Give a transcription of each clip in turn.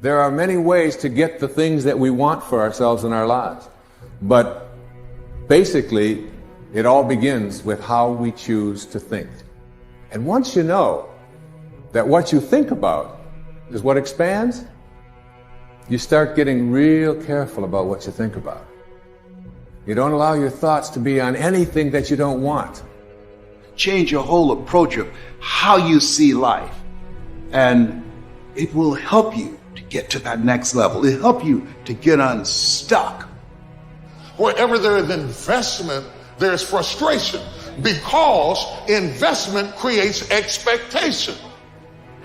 There are many ways to get the things that we want for ourselves in our lives. But basically, it all begins with how we choose to think. And once you know that what you think about is what expands, you start getting real careful about what you think about. You don't allow your thoughts to be on anything that you don't want. Change your whole approach of how you see life, and it will help you to get to that next level. It'll help you to get unstuck. Wherever there is investment, there's frustration, because investment creates expectation.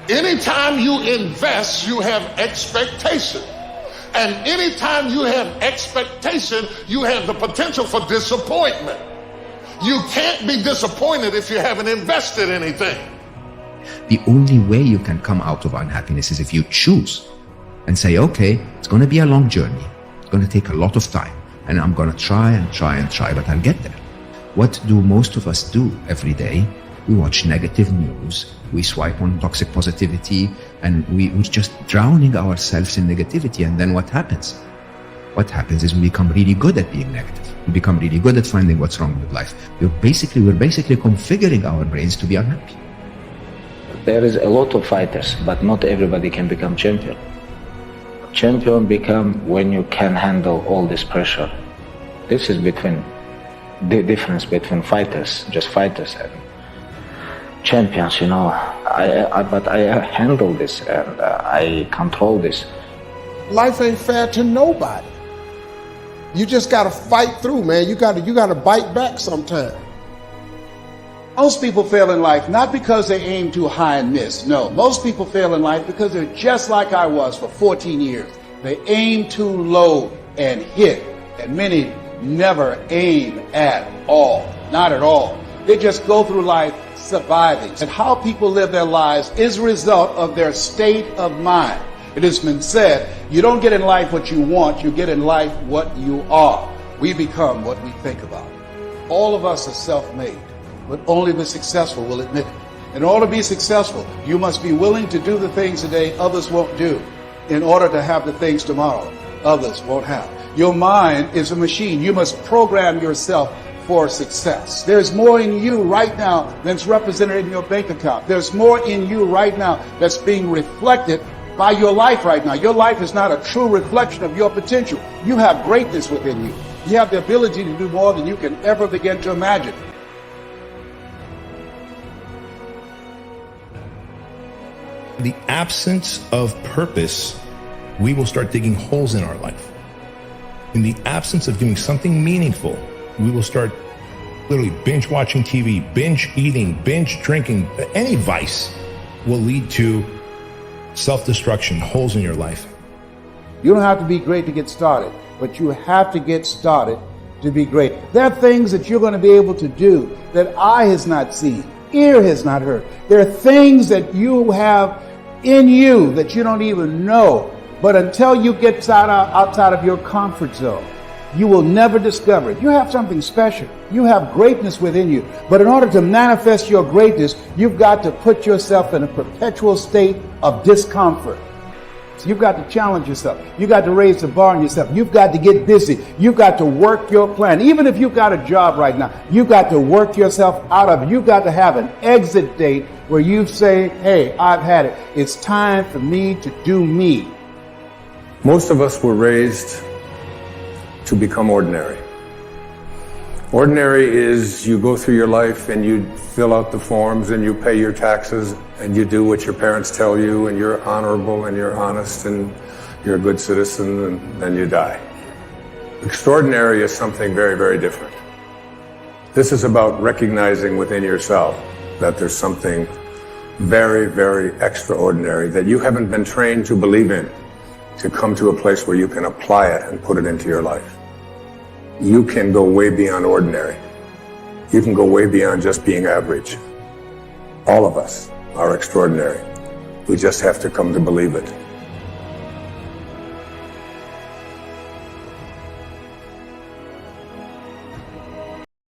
Anytime you invest, you have expectation. And anytime you have expectation, you have the potential for disappointment. You can't be disappointed if you haven't invested anything. The only way you can come out of unhappiness is if you choose and say, okay, it's going to be a long journey. It's going to take a lot of time. And I'm going to try and try and try, but I'll get there. What do most of us do every day? We watch negative news, we swipe on toxic positivity, and we're just drowning ourselves in negativity. And then what happens? What happens is we become really good at being negative. We become really good at finding what's wrong with life. We're basically configuring our brains to be unhappy. There is a lot of fighters, but not everybody can become champion. Champion become when you can handle all this pressure. This is between the difference between fighters, just fighters, and champions. You know, but I handle this and I control this. Life ain't fair to nobody. You just gotta fight through, man. You gotta bite back sometime. Most people fail in life not because they aim too high and miss. No, most people fail in life because they're just like I was for 14 years. They aim too low and hit, and many never aim at all, not at all. They just go through life surviving. And how people live their lives is a result of their state of mind. It has been said, you don't get in life what you want, you get in life what you are. We become what we think about. All of us are self-made, but only the successful will admit it. In order to be successful, you must be willing to do the things today others won't do, in order to have the things tomorrow others won't have. Your mind is a machine. You must program yourself for success. There's more in you right now than's represented in your bank account. There's more in you right now that's being reflected by your life right now. Your life is not a true reflection of your potential. You have greatness within you. You have the ability to do more than you can ever begin to imagine. The absence of purpose, we will start digging holes in our life. In the absence of doing something meaningful, we will start literally binge watching TV, binge eating, binge drinking. Any vice will lead to self-destruction, holes in your life. You don't have to be great to get started, but you have to get started to be great. There are things that you're going to be able to do that eye has not seen, ear has not heard. There are things that you have in you that you don't even know. But until you get outside of your comfort zone, you will never discover it. You have something special. You have greatness within you. But in order to manifest your greatness, you've got to put yourself in a perpetual state of discomfort. So you've got to challenge yourself. You've got to raise the bar on yourself. You've got to get busy. You've got to work your plan. Even if you've got a job right now, you've got to work yourself out of it. You've got to have an exit date where you say, hey, I've had it. It's time for me to do me. Most of us were raised to become ordinary. Ordinary is you go through your life and you fill out the forms and you pay your taxes and you do what your parents tell you and you're honorable and you're honest and you're a good citizen and then you die. Extraordinary is something very, very different. This is about recognizing within yourself that there's something very, very extraordinary that you haven't been trained to believe in, to come to a place where you can apply it and put it into your life. You can go way beyond ordinary. You can go way beyond just being average. All of us are extraordinary. We just have to come to believe it.